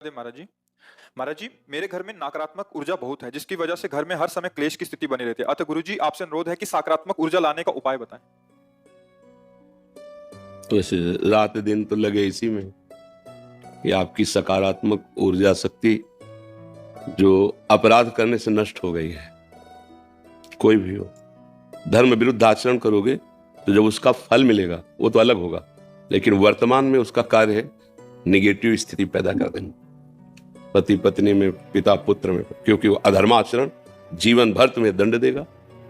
महाराज जी। महाराज जी, मेरे घर में नकारात्मक ऊर्जा बहुत है, जिसकी वजह से घर में हर समय क्लेश की स्थिति बनी रहती है। अतः गुरुजी, आपसे अनुरोध है कि सकारात्मक ऊर्जा लाने का उपाय बताएं। तो ऐसे रात दिन तो लगे इसी में कि आपकी सकारात्मक ऊर्जा शक्ति जो अपराध करने से नष्ट हो गई है। कोई भी हो, धर्म विरुद्ध आचरण करोगे तो जब उसका फल मिलेगा वो तो अलग होगा, लेकिन वर्तमान में उसका कार्य है निगेटिव स्थिति पैदा कर देना, पति पत्नी में, पिता पुत्र में, क्योंकि वो अधर्माचरण जीवन भर तुम्हें दंड देगा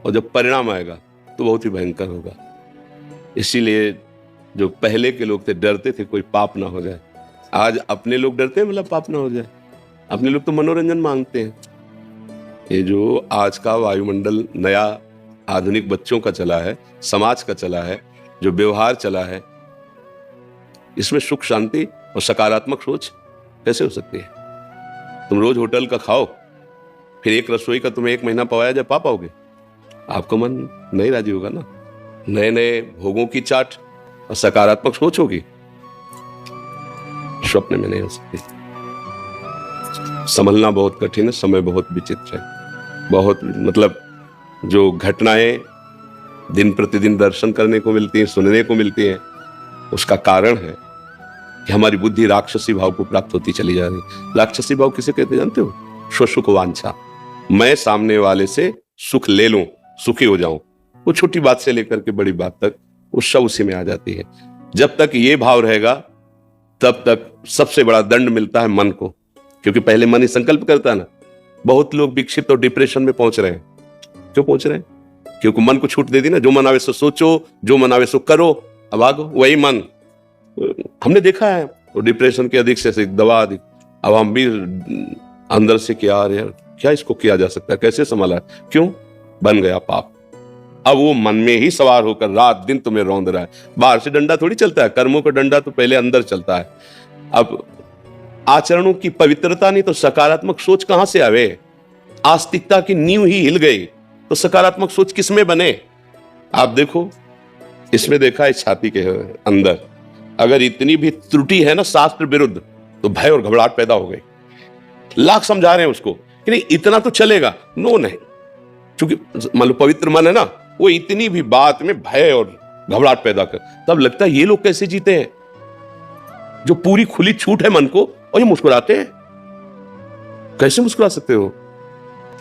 और जब परिणाम आएगा तो बहुत ही भयंकर होगा। इसीलिए जो पहले के लोग थे डरते थे कोई पाप ना हो जाए। आज अपने लोग डरते हैं मतलब पाप ना हो जाए। अपने लोग तो मनोरंजन मांगते हैं। ये जो आज का वायुमंडल नया आधुनिक बच्चों का चला है, समाज का चला है, जो व्यवहार चला है, इसमें सुख शांति और सकारात्मक सोच कैसे हो सकती है? तुम रोज होटल का खाओ, फिर एक रसोई का तुम्हें 1 महीना पवाया जाए, पा पाओगे? आपका मन नहीं राजी होगा ना। नए नए भोगों की चाट और सकारात्मक सोच होगी, स्वप्न में नहीं हो सकती। संभलना बहुत कठिन है, समय बहुत विचित्र है। बहुत मतलब जो घटनाएं दिन प्रतिदिन दर्शन करने को मिलती हैं, सुनने को मिलती हैं, उसका कारण है कि हमारी बुद्धि राक्षसी भाव को प्राप्त होती चली जा रही है। राक्षसी भाव किसे कहते जानते हो? स्वसुख वांछा। मैं सामने वाले से सुख ले लूं, सुखी हो जाऊं। वो छोटी बात से लेकर के बड़ी बात तक वो सब उसी में आ जाती है। जब तक ये भाव रहेगा तब तक सबसे बड़ा दंड मिलता है मन को, क्योंकि पहले मन ही संकल्प करता है ना। बहुत लोग विक्षिप्त और डिप्रेशन में पहुंच रहे हैं। क्यों पहुंच रहे हैं? क्योंकि मन को छूट दे दी ना। जो मन आवे सो सोचो, जो मन आवे सो करो, अब आगो वही मन। हमने देखा है वो डिप्रेशन के अधिक से दवा अधिक। अब हम भी अंदर से क्या यार, क्या इसको किया जा सकता है, कैसे संभाला? क्यों? बन गया पाप। अब वो मन में ही सवार होकर रात दिन तुम्हें रौंद रहा है। बाहर से डंडा थोड़ी चलता है, कर्मों का डंडा तो पहले अंदर चलता है। अब आचरणों की पवित्रता नहीं तो सकारात्मक सोच कहां से आवे? आस्तिकता की नींव ही हिल गई तो सकारात्मक सोच किसमें बने? आप देखो, इसमें देखा है छाती के अंदर अगर इतनी भी त्रुटि है ना शास्त्र विरुद्ध, तो भय और घबराहट पैदा हो गई। लाख समझा रहे हैं उसको कि नहीं इतना तो चलेगा, नो नहीं, क्योंकि मान लो पवित्र मन है ना, वो इतनी भी बात में भय और घबराहट पैदा कर। तब लगता है ये लोग कैसे जीते हैं, जो पूरी खुली छूट है मन को, और ये मुस्कुराते हैं। कैसे मुस्कुरा सकते हो?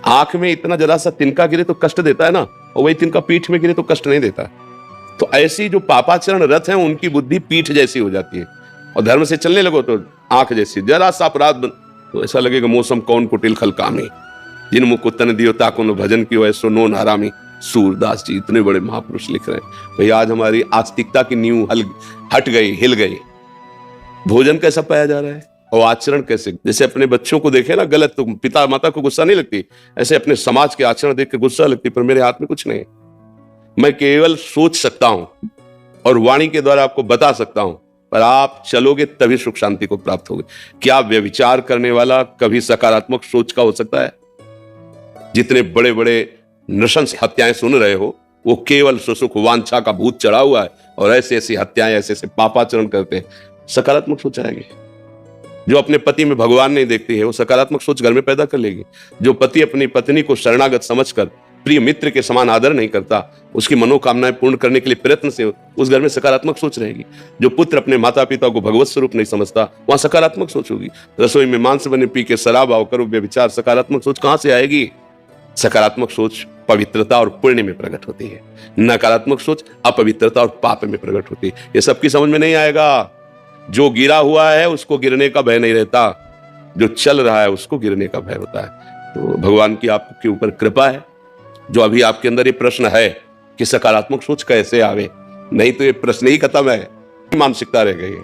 आंख में इतना जरा सा तिनका गिरे तो कष्ट देता है ना, और वही तिनका पीठ में गिरे तो कष्ट नहीं देता। तो ऐसी जो पापाचरण रथ हैं उनकी बुद्धि पीठ जैसी हो जाती है, और धर्म से चलने लगो तो आंख जैसी। जरा सा अपराध तो ऐसा लगेगा मौसम कौन कुटिल खलकामी, जिन मुख तन दियो ताको न भजन कियो ऐसो नो नारामी। सूरदास जी इतने बड़े महापुरुष लिख रहे हैं। भाई आज हमारी आस्तिकता की नींव हट गई, हिल गई। भोजन कैसा पाया जा रहा है और आचरण कैसे? जैसे अपने बच्चों को देखे ना गलत तो पिता माता को गुस्सा नहीं लगती, ऐसे अपने समाज के आचरण देख के गुस्सा लगती। पर मेरे हाथ में कुछ नहीं, मैं केवल सोच सकता हूं और वाणी के द्वारा आपको बता सकता हूं, पर आप चलोगे तभी सुख शांति को प्राप्त होगे। क्या व्यभिचार करने वाला कभी सकारात्मक सोच का हो सकता है? जितने बड़े बड़े नृशंस हत्याएं सुन रहे हो, वो केवल सुसुख वांछा का भूत चढ़ा हुआ है, और ऐसे ऐसी हत्याएं, ऐसे ऐसे पापाचरण करते हैं। सकारात्मक सोच आएगी। जो अपने पति में भगवान नहीं देखती है, वो सकारात्मक सोच घर में पैदा कर लेगी। जो पति अपनी पत्नी को शरणागत समझकर प्रिय मित्र के समान आदर नहीं करता, उसकी मनोकामनाएं पूर्ण करने के लिए प्रयत्न से उस घर में सकारात्मक सोच रहेगी। जो पुत्र अपने माता पिता को भगवत स्वरूप नहीं समझता, वहां सकारात्मक सोच होगी। रसोई में मांस बने पी के शराब आओ करो व्यभिचार, सकारात्मक सोच कहां से आएगी? सकारात्मक सोच पवित्रता और पुण्य में प्रकट होती है, नकारात्मक सोच अपवित्रता और पाप में प्रकट होती है। ये सबकी समझ में नहीं आएगा। जो गिरा हुआ है उसको गिरने का भय नहीं रहता, जो चल रहा है उसको गिरने का भय होता है। तो भगवान की आपके ऊपर कृपा है, जो अभी आपके अंदर ये प्रश्न है कि सकारात्मक सोच कैसे आवे, नहीं तो ये प्रश्न ही खत्म है। मानसिकता रह गई है,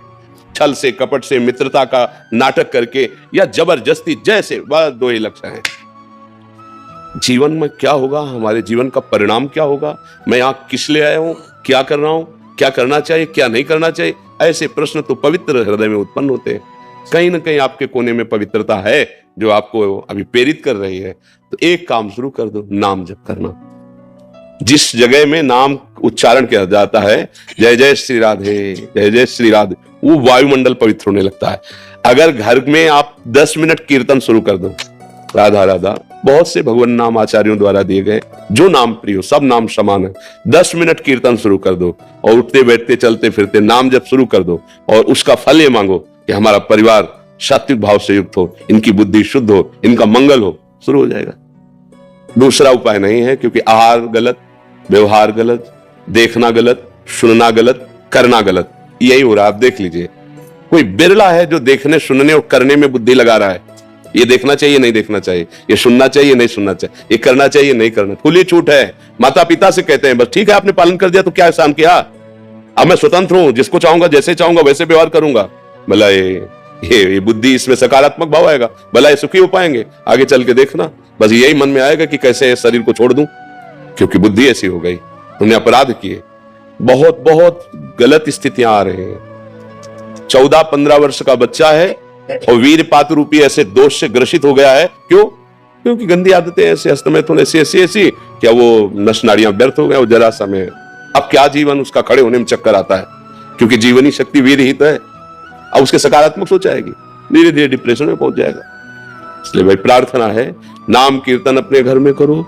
छल से कपट से मित्रता का नाटक करके या जबरदस्ती, जैसे बस 2 ही लक्ष्य हैं। जीवन में क्या होगा, हमारे जीवन का परिणाम क्या होगा, मैं यहां किस लिए आया हूं, क्या कर रहा हूं, क्या करना चाहिए, क्या नहीं करना चाहिए, ऐसे प्रश्न तो पवित्र हृदय में उत्पन्न होते हैं। कहीं ना कहीं आपके कोने में पवित्रता है जो आपको अभी प्रेरित कर रही है। तो एक काम शुरू कर दो, नाम जप करना। जिस जगह में नाम उच्चारण किया जाता है, जय जय श्री राधे, जय जय श्री राधे, वो वायुमंडल पवित्र होने लगता है। अगर घर में आप 10 मिनट कीर्तन शुरू कर दो, राधा राधा, बहुत से भगवान नाम आचार्यों द्वारा दिए गए, जो नाम प्रिय हो, सब नाम समान है, 10 मिनट कीर्तन शुरू कर दो और उठते बैठते चलते फिरते नाम जब शुरू कर दो और उसका फल ये मांगो कि हमारा परिवार सात्विक भाव से युक्त हो, इनकी बुद्धि शुद्ध हो, इनका मंगल हो, शुरू हो जाएगा। दूसरा उपाय नहीं है, क्योंकि आहार गलत, व्यवहार गलत, देखना गलत, सुनना गलत, करना गलत, यही हो रहा है। आप देख लीजिए, कोई बिरला है जो देखने सुनने और करने में बुद्धि लगा रहा है। ये देखना चाहिए नहीं देखना चाहिए, ये सुनना चाहिए नहीं सुनना चाहिए, ये करना चाहिए नहीं करना, खुली छूट है। माता पिता से कहते हैं बस ठीक है आपने पालन कर दिया तो क्या एहसान किया, अब मैं स्वतंत्र हूं, जिसको चाहूंगा जैसे चाहूंगा वैसे व्यवहार करूंगा। भला ये बुद्धि, इसमें सकारात्मक भाव आएगा, भला ये सुखी हो पाएंगे आगे चल के देखना। बस यही मन में आएगा कि कैसे शरीर को छोड़ दूं, क्योंकि बुद्धि ऐसी हो गई, उन्हें अपराध किए। बहुत बहुत गलत स्थितियां आ रही हैं। 14-15 वर्ष का बच्चा है और वीरपात रूपी ऐसे दोष से ग्रसित हो गया है। क्यों? क्योंकि गंदी आदतें ऐसे, हस्तमैथुन ऐसी क्या वो नस नाड़ियां व्यर्थ हो गए, वो जरा समय, अब क्या जीवन उसका खड़े होने में चक्कर आता है, क्योंकि जीवनी शक्ति वीर हित है। अब उसके सकारात्मक सोच आएगी, धीरे धीरे डिप्रेशन में पहुंच जाएगा। इसलिए भाई प्रार्थना है, नाम कीर्तन अपने घर में करो,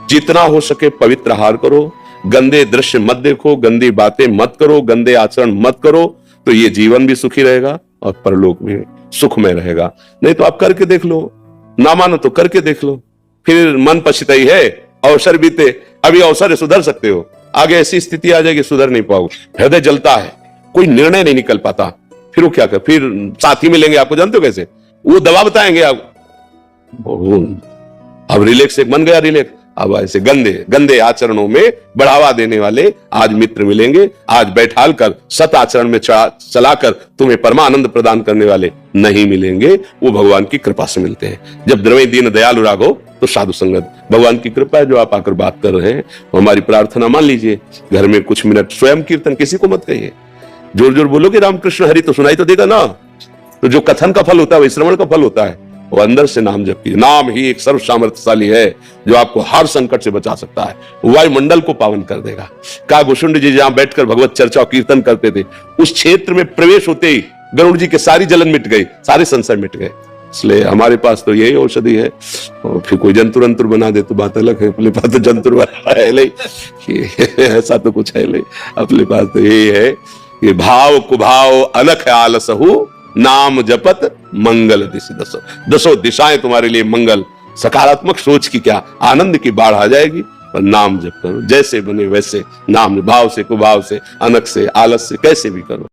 जितना हो सके पवित्र आहार करो, गंदे दृश्य मत देखो, गंदी बातें मत करो, गंदे आचरण मत करो, तो ये जीवन भी सुखी रहेगा और परलोक भी सुख में रहेगा। नहीं तो आप करके देख लो, ना मानो तो करके देख लो, फिर मन पछताई है, अवसर बीते, अभी अवसर है, सुधर सकते हो, आगे ऐसी स्थिति आ जाएगी सुधर नहीं पाओगे, हृदय जलता है, कोई निर्णय नहीं निकल पाता, फिर वो क्या कर, फिर साथी मिलेंगे आपको, जानते हो कैसे, वो दवा बताएंगे आप, अब रिलैक्स एक बन गया रिलैक्स, अब ऐसे गंदे गंदे आचरणों में बढ़ावा देने वाले आज मित्र मिलेंगे, आज बैठाल कर सत आचरण में चलाकर तुम्हें परमानंद प्रदान करने वाले नहीं मिलेंगे। वो भगवान की कृपा से मिलते हैं। जब द्रव्य दीन दयालु राघो तो साधु संगत, भगवान की कृपा है जो आप आकर बात कर रहे हैं। हमारी प्रार्थना मान लीजिए, घर में कुछ मिनट स्वयं कीर्तन, किसी को मत कहिए, जोर जोर बोलो कि रामकृष्ण हरि तो सुनाई तो देगा ना। तो जो कथन का फल होता है वो श्रवण का फल होता है, वो अंदर से नाम जप कीजिए। नाम ही एक सर्व सामर्थ्यशाली है जो आपको हर संकट से बचा सकता है, वायुमंडल को पावन कर देगा। का घुसुंड जी जहां बैठकर भगवत चर्चा और कीर्तन करते थे, उस क्षेत्र में प्रवेश होते ही गरुड़ जी के सारी जलन मिट गई, सारे संशय मिट गए। इसलिए हमारे पास तो यही औषधि है। और फिर कोई जंतुर अंतुर बना दे तो बात अलग है, अपने पास तो जंतुर बना है नहीं, ऐसा तो कुछ है नहीं। अपने पास तो यही है कि भाव कुभाव अनख आलसहु नाम जपत मंगल दिशा दसो, दसों दिशाएं तुम्हारे लिए मंगल। सकारात्मक सोच की क्या आनंद की बाढ़ आ जाएगी। और नाम जप करो, जैसे बने वैसे नाम, भाव से कुभाव से अनख से आलस से कैसे भी करो।